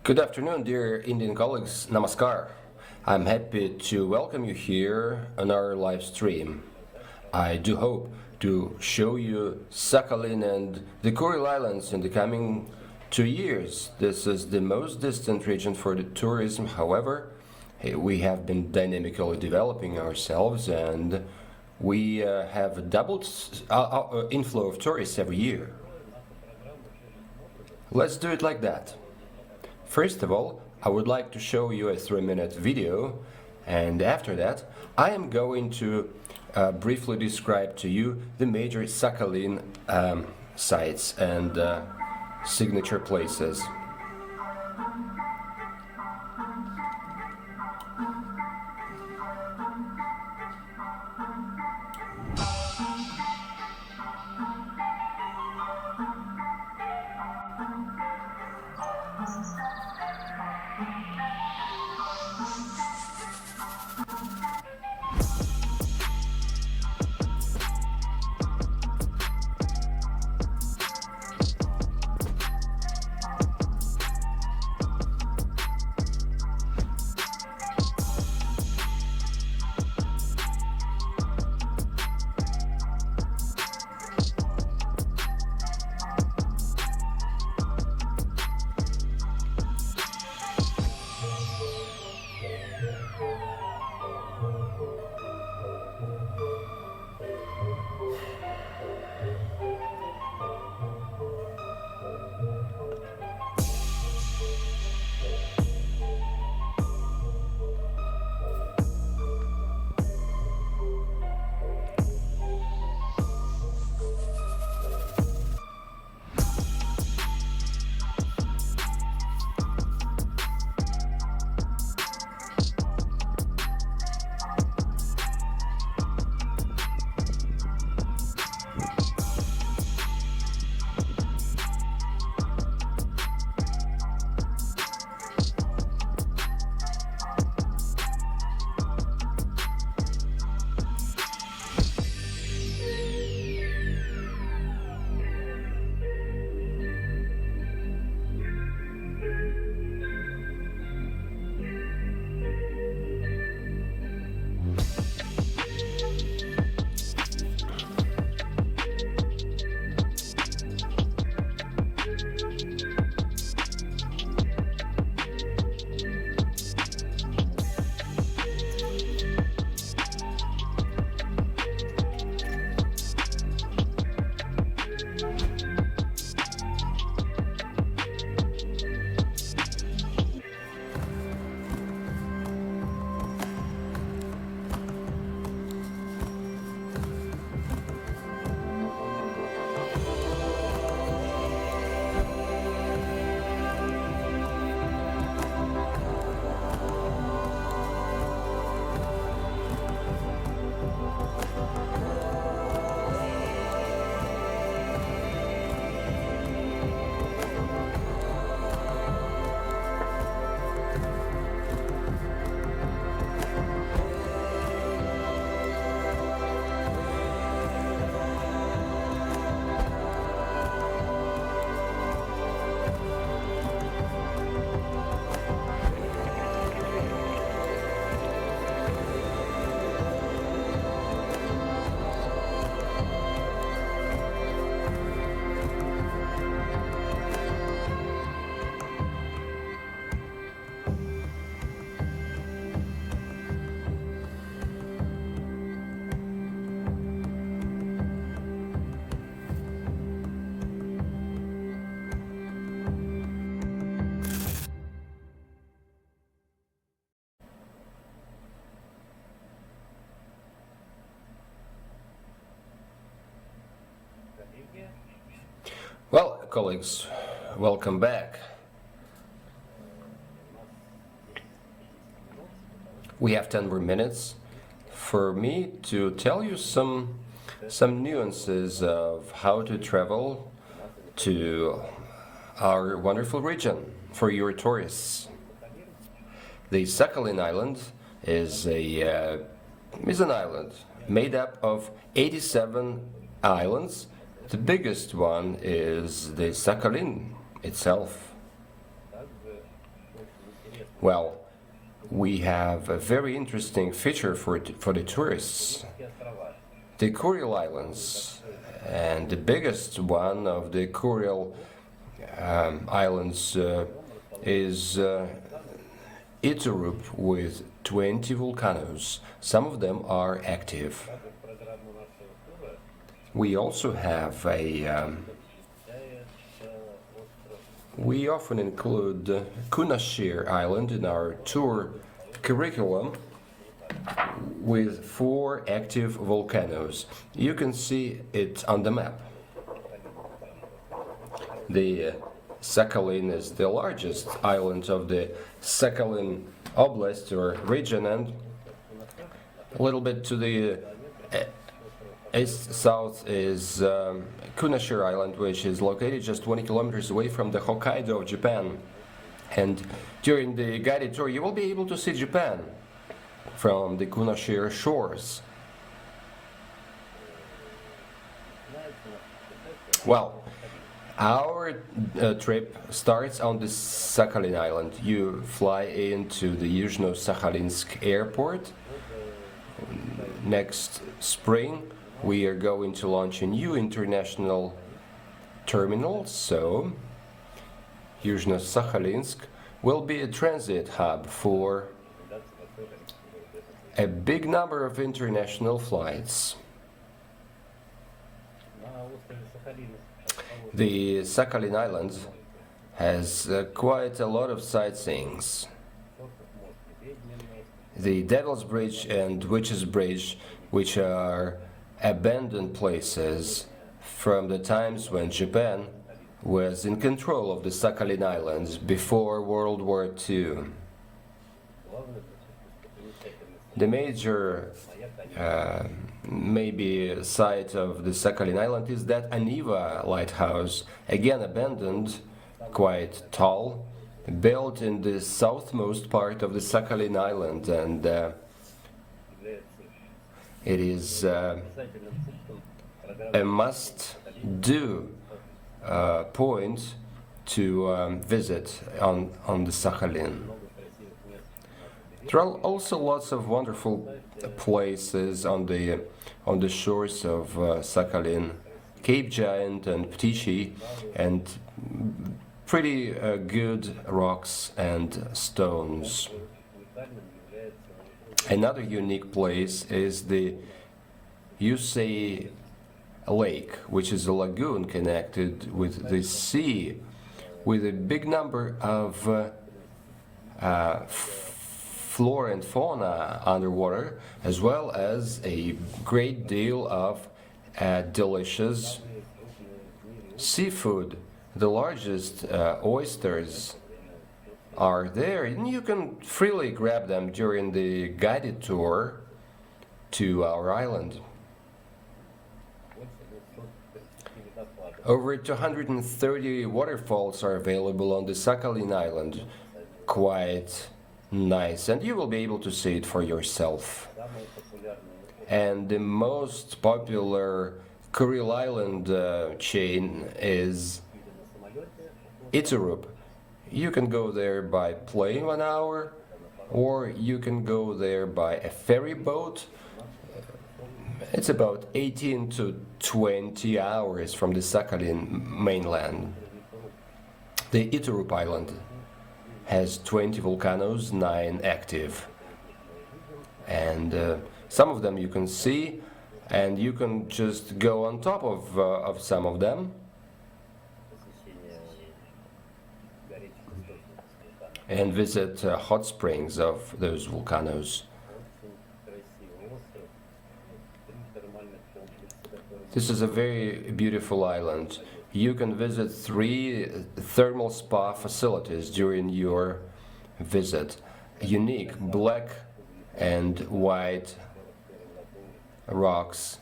Good afternoon, dear Indian colleagues. Namaskar. I'm happy to welcome you here on our live stream. I do hope to show you Sakhalin and the Kuril Islands in the coming 2 years. This is the most distant region for the tourism. However, we have been dynamically developing ourselves and we have a doubled inflow of tourists every year. Let's do it like that. First of all, I would like to show you a 3-minute video, and after that, I am going to briefly describe to you the major Sakhalin sites and signature places. Well, colleagues, welcome back. We have 10 more minutes for me to tell you some nuances of how to travel to our wonderful region for your tourists. The Sakhalin Island is an island made up of 87 islands. The biggest one is the Sakhalin itself. Well, we have a very interesting feature for the tourists. The Kuril Islands, and the biggest one of the Kuril Islands is Iturup with 20 volcanoes. Some of them are active. We also have we often include Kunashir Island in our tour curriculum with 4 active volcanoes. You can see it on the map. The Sakhalin is the largest island of the Sakhalin Oblast or region, and a little bit to the east-south is Kunashir Island, which is located just 20 kilometers away from the Hokkaido of Japan. And during the guided tour, you will be able to see Japan from the Kunashir shores. Well, our trip starts on the Sakhalin Island. You fly into the Yuzhno-Sakhalinsk airport. Next spring, we are going to launch a new international terminal, so Yuzhno-Sakhalinsk will be a transit hub for a big number of international flights. The Sakhalin Islands has quite a lot of sightseeings. The Devil's Bridge and Witch's Bridge, which are abandoned places from the times when Japan was in control of the Sakhalin Islands before World War II. The major maybe site of the Sakhalin Island is that Aniva lighthouse, again abandoned, quite tall, built in the southmost part of the Sakhalin Island, and it is a must-do point to visit on the Sakhalin. There are also lots of wonderful places on the shores of Sakhalin, Cape Giant and Ptichi, and pretty good rocks and stones. Another unique place is the Yusei Lake, which is a lagoon connected with the sea, with a big number of flora and fauna underwater, as well as a great deal of delicious seafood. The largest oysters are there, and you can freely grab them during the guided tour to our island. Over 230 waterfalls are available on the Sakhalin Island. Quite nice, and you will be able to see it for yourself. And the most popular Kuril Island chain is Iturup. You can go there by plane 1 hour, or you can go there by a ferry boat. It's about 18 to 20 hours from the Sakhalin mainland. The Iturup Island has 20 volcanoes, 9 active. And some of them you can see, and you can just go on top of some of them. And visit hot springs of those volcanoes. This is a very beautiful island. You can visit 3 thermal spa facilities during your visit. Unique black and white rocks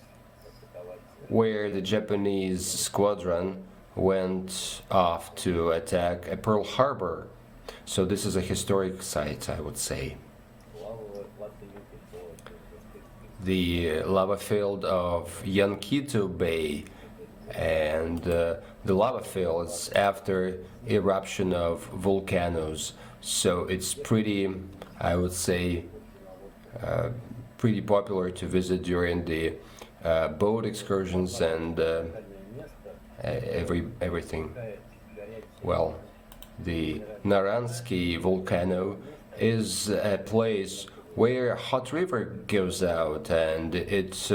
where the Japanese squadron went off to attack a Pearl Harbor. So this is a historic site, I would say. The lava field of Yankito Bay and the lava fields after eruption of volcanoes. So it's pretty, I would say, pretty popular to visit during the boat excursions and everything. Well, the Naransky volcano is a place where a hot river goes out, and it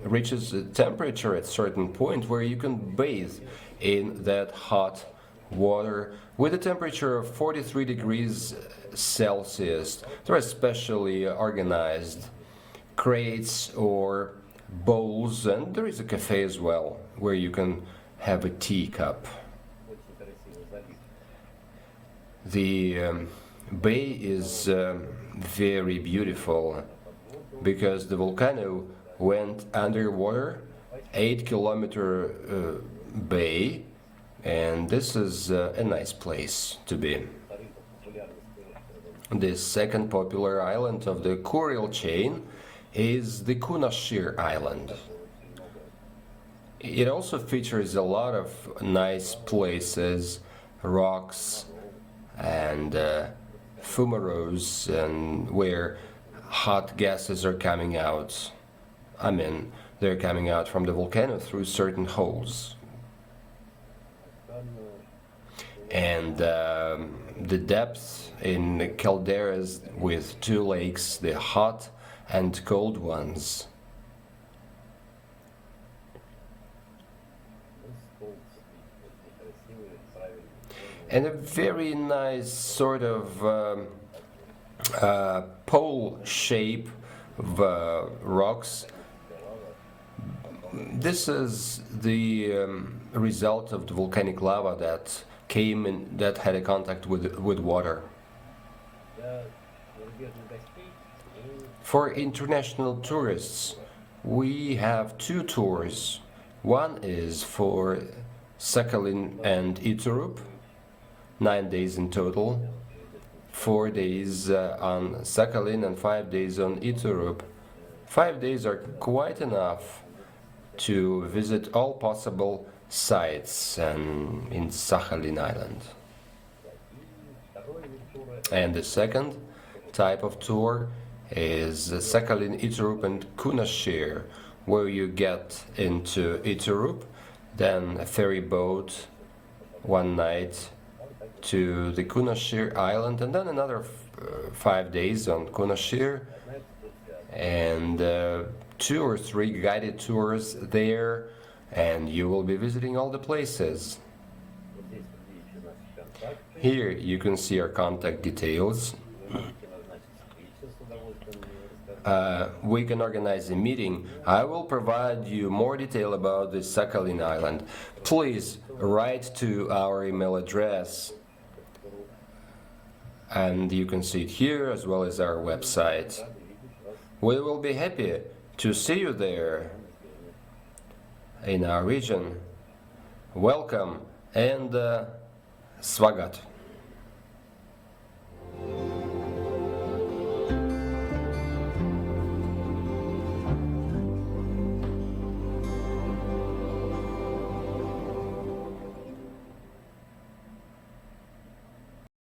reaches a temperature at a certain point where you can bathe in that hot water with a temperature of 43 degrees Celsius. There are specially organized crates or bowls, and there is a cafe as well where you can have a teacup. The bay is very beautiful because the volcano went underwater, 8-kilometer bay, and this is a nice place to be. The second popular island of the Kuril chain is the Kunashir Island. It also features a lot of nice places, rocks and fumaroles, and where hot gases are coming out. I mean, they're coming out from the volcano through certain holes. And the depth in the calderas with two lakes, the hot and cold ones. And a very nice sort of pole shape of rocks. This is the result of the volcanic lava that came in, that had a contact with water. For international tourists, we have two tours. One is for Sakhalin and Iturup, 9 days in total, 4 days on Sakhalin and 5 days on Iturup. 5 days are quite enough to visit all possible sites in Sakhalin Island. And the second type of tour is Sakhalin, Iturup and Kunashir, where you get into Iturup, then a ferry boat one night to the Kunashir Island, and then another 5 days on Kunashir, and 2 or 3 guided tours there, and you will be visiting all the places. Here you can see our contact details. We can organize a meeting. I will provide you more detail about the Sakhalin Island. Please write to our email address, and you can see it here as well as our website. We will be happy to see you there in our region. Welcome and swagat.